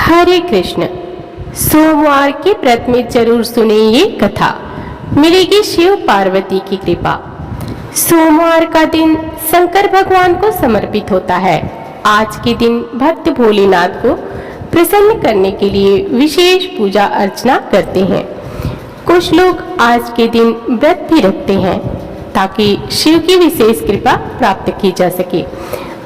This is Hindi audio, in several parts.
हरे कृष्ण। सोमवार के व्रत में जरूर सुने ये कथा, मिलेगी शिव पार्वती की कृपा। सोमवार का दिन शंकर भगवान को समर्पित होता है। आज के दिन भक्त भोलेनाथ को प्रसन्न करने के लिए विशेष पूजा अर्चना करते हैं। कुछ लोग आज के दिन व्रत भी रखते हैं ताकि शिव की विशेष कृपा प्राप्त की जा सके।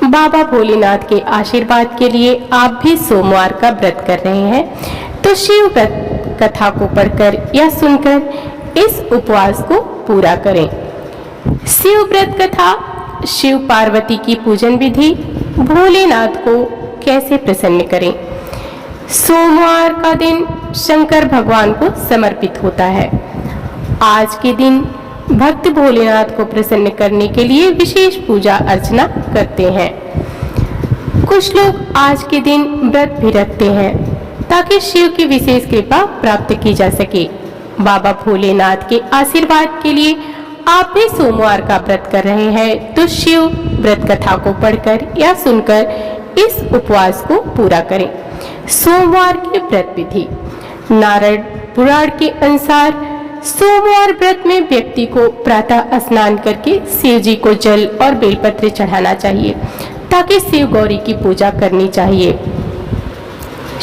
बाबा भोलेनाथ के आशीर्वाद के लिए आप भी सोमवार का व्रत कर रहे हैं तो शिव व्रत कथा को पढ़कर या सुनकर इस उपवास को पूरा करें। शिव व्रत कथा, शिव पार्वती की पूजन विधि, भोलेनाथ को कैसे प्रसन्न करें। सोमवार का दिन शंकर भगवान को समर्पित होता है। आज के दिन भक्त भोलेनाथ को प्रसन्न करने के लिए विशेष पूजा अर्चना करते हैं। कुछ लोग आज के दिन व्रत भी रखते हैं ताकि शिव की विशेष कृपा प्राप्त की जा सके। बाबा भोलेनाथ के आशीर्वाद के लिए आप भी सोमवार का व्रत कर रहे हैं तो शिव व्रत कथा को पढ़कर या सुनकर इस उपवास को पूरा करें। सोमवार की व्रत विधि, नारद पुराण के अनुसार सोमवार व्रत में व्यक्ति को प्रातः स्नान करके शिव जी को जल और बेलपत्र चढ़ाना चाहिए ताकि शिव गौरी की पूजा करनी चाहिए।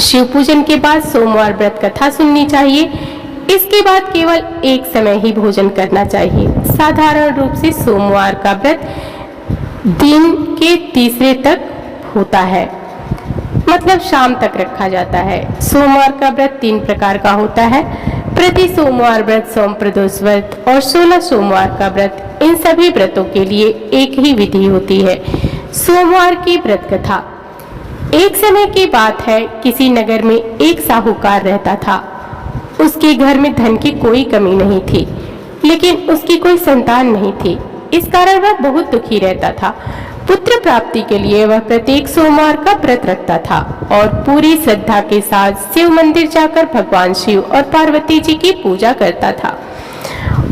शिव पूजन के बाद सोमवार व्रत कथा सुननी चाहिए। इसके बाद केवल एक समय ही भोजन करना चाहिए। साधारण रूप से सोमवार का व्रत दिन के तीसरे तक होता है, मतलब शाम तक रखा जाता है। सोमवार का व्रत 3 प्रकार का होता है, प्रति सोमवार व्रत, सोम प्रदोष व्रत और 16 सोमवार का व्रत। इन सभी व्रतों के लिए एक ही विधि होती है। सोमवार की व्रत कथा। एक समय की बात है, किसी नगर में एक साहूकार रहता था। उसके घर में धन की कोई कमी नहीं थी, लेकिन उसकी कोई संतान नहीं थी। इस कारण वह बहुत दुखी रहता था। पुत्र प्राप्ति के लिए वह प्रत्येक सोमवार का व्रत रखता था और पूरी श्रद्धा के साथ शिव मंदिर जाकर भगवान शिव और पार्वती जी की पूजा करता था।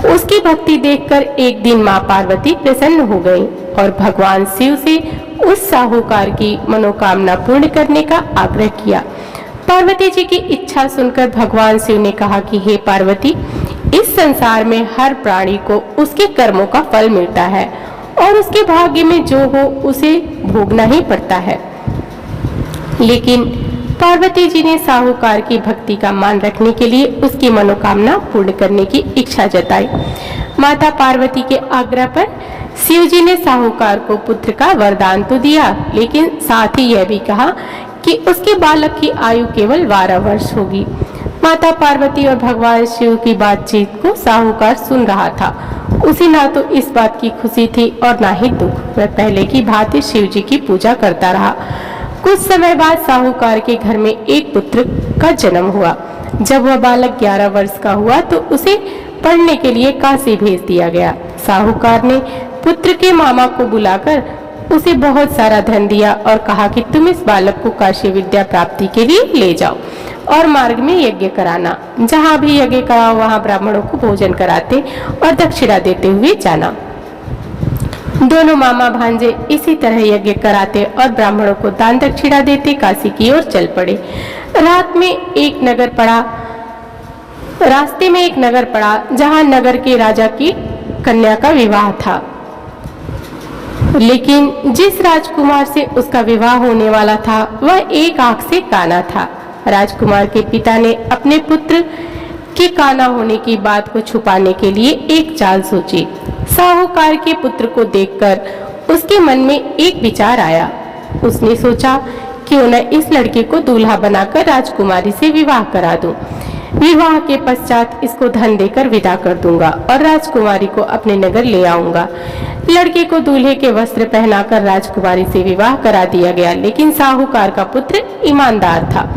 उसकी भक्ति देखकर एक दिन मां पार्वती प्रसन्न हो गई और भगवान शिव से उस साहूकार की मनोकामना पूर्ण करने का आग्रह किया। पार्वती जी की इच्छा सुनकर भगवान शिव ने कहा कि हे पार्वती, इस संसार में हर प्राणी को उसके कर्मों का फल मिलता है और उसके भाग्य में जो हो उसे भोगना ही पड़ता है। लेकिन पार्वती जी ने साहूकार की भक्ति का मान रखने के लिए उसकी मनोकामना पूर्ण करने की इच्छा जताई। माता पार्वती के आग्रह पर शिव जी ने साहूकार को पुत्र का वरदान तो दिया, लेकिन साथ ही यह भी कहा कि उसके बालक की आयु केवल 12 वर्ष होगी। माता पार्वती और भगवान शिव की बातचीत को साहूकार सुन रहा था। उसे ना तो इस बात की खुशी थी और ना ही दुख। वह पहले की भांति शिव जी की पूजा करता रहा। कुछ समय बाद साहूकार के घर में एक पुत्र का जन्म हुआ। जब वह बालक 11 वर्ष का हुआ तो उसे पढ़ने के लिए काशी भेज दिया गया। साहूकार ने पुत्र के मामा को बुलाकर उसे बहुत सारा धन दिया और कहा कि तुम इस बालक को काशी विद्या प्राप्ति के लिए ले जाओ और मार्ग में यज्ञ कराना। जहाँ भी यज्ञ कराओ वहाँ ब्राह्मणों को भोजन कराते और दक्षिणा देते हुए जाना। दोनों मामा भांजे इसी तरह यज्ञ कराते और ब्राह्मणों को दान दक्षिणा देते काशी की ओर चल पड़े। रास्ते में एक नगर पड़ा जहाँ नगर के राजा की कन्या का विवाह था, लेकिन जिस राजकुमार से उसका विवाह होने वाला था वह एक आंख से काना था। राजकुमार के पिता ने अपने पुत्र के काना होने की बात को छुपाने के लिए एक चाल सोची। साहूकार के पुत्र को देखकर उसके मन में एक विचार आया। उसने सोचा क्यों न इस लड़के को दूल्हा बनाकर राजकुमारी से विवाह करा दूं। विवाह के पश्चात इसको धन देकर विदा कर दूंगा और राजकुमारी को अपने नगर ले आऊंगा। लड़के को दूल्हे के वस्त्र पहनाकर राजकुमारी से विवाह करा दिया गया, लेकिन साहूकार का पुत्र ईमानदार था।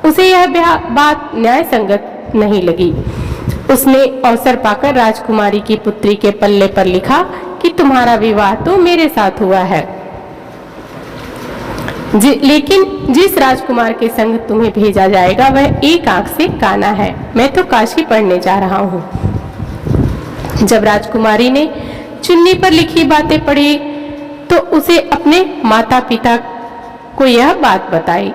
उसे यह बात न्याय संगत नहीं लगी। उसने अवसर पाकर राजकुमारी की पुत्री के पल्ले पर लिखा कि तुम्हारा विवाह तो मेरे साथ हुआ है, लेकिन जिस राजकुमार के संग तुम्हें भेजा जाएगा वह एक आंख से काना है। मैं तो काशी पढ़ने जा रहा हूँ। जब राजकुमारी ने चुन्नी पर लिखी बातें पढ़ी तो उसे अपने माता पिता को यह बात बताई।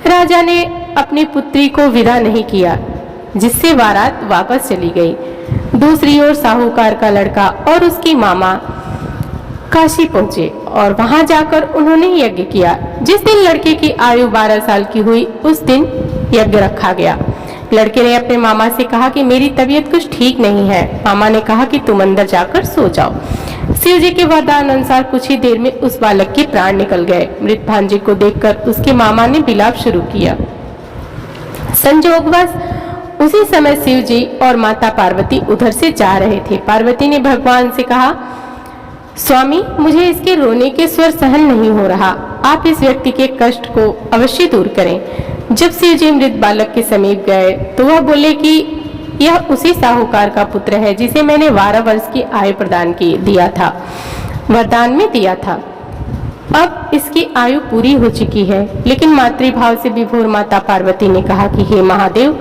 राजा ने अपनी पुत्री को विदा नहीं किया, जिससे बारात वापस चली गई। दूसरी ओर साहूकार का लड़का और उसकी मामा काशी पहुंचे और वहां जाकर उन्होंने यज्ञ किया। जिस दिन लड़के की आयु 12 साल की हुई, उस दिन यज्ञ रखा गया। लड़के ने अपने मामा से कहा कि मेरी तबीयत कुछ ठीक नहीं है। मामा ने कहा कि तुम अंदर जाकर सो जाओ। शिव जी के वरदान अनुसार कुछ ही देर में उस बालक के प्राण निकल गए। मृत भांजे को देखकर उसके मामा ने विलाप शुरू किया। संजोगवश उसी समय शिव जी और माता पार्वती उधर से जा रहे थे। पार्वती ने भगवान से कहा, स्वामी, मुझे इसके रोने के स्वर सहन नहीं हो रहा, आप इस व्यक्ति के कष्ट को अवश्य दूर करें। जब शिव जी मृत बालक के समीप गए तो वह बोले कि यह उसी साहूकार का पुत्र है जिसे मैंने 12 वर्ष की आयु प्रदान की दिया था, वरदान में दिया था। अब इसकी आयु पूरी हो चुकी है। लेकिन मातृभाव से विभोर माता पार्वती ने कहा कि हे महादेव,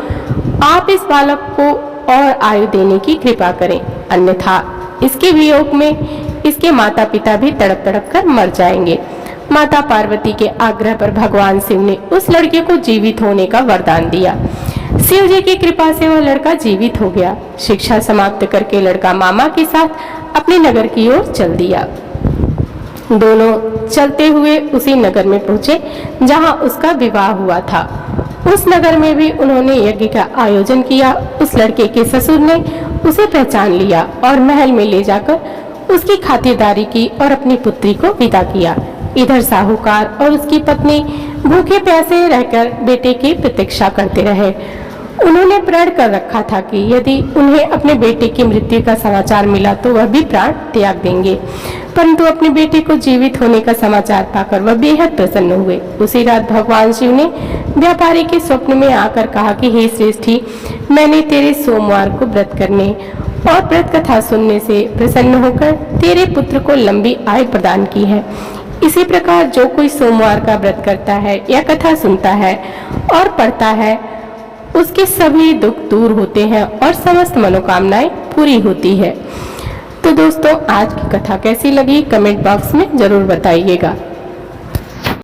आप इस बालक को और आयु देने की कृपा करें, अन्यथा इसके वियोग में इसके माता पिता भी तड़प तड़प कर मर जाएंगे। माता पार्वती के आग्रह पर भगवान शिव ने उस लड़के को जीवित होने का वरदान दिया। शिव जी की कृपा से वह लड़का जीवित हो गया। शिक्षा समाप्त करके लड़का मामा के साथ अपने नगर की ओर चल दिया। दोनों चलते हुए उसी नगर में पहुंचे जहां उसका विवाह हुआ था। उस नगर में भी उन्होंने यज्ञ का आयोजन किया। उस लड़के के ससुर ने उसे पहचान लिया और महल में ले जाकर उसकी खातिरदारी की और अपनी पुत्री को विदा किया। इधर साहूकार और उसकी पत्नी भूखे प्यासे रहकर बेटे की प्रतीक्षा करते रहे। उन्होंने प्रण कर रखा था कि यदि उन्हें अपने बेटे की मृत्यु का समाचार मिला तो वह भी प्राण त्याग देंगे, परंतु अपने बेटे को जीवित होने का समाचार पाकर वह बेहद प्रसन्न हुए। उसी रात भगवान शिव ने व्यापारी के स्वप्न में आकर कहा कि हे श्रेष्ठी, मैंने तेरे सोमवार को व्रत करने और व्रत कथा सुनने से प्रसन्न होकर तेरे पुत्र को लंबी आयु प्रदान की है। इसी प्रकार जो कोई सोमवार का व्रत करता है या कथा सुनता है और पढ़ता है, उसके सभी दुख दूर होते हैं और समस्त मनोकामनाएं पूरी होती है। तो दोस्तों, आज की कथा कैसी लगी कमेंट बॉक्स में जरूर बताइएगा।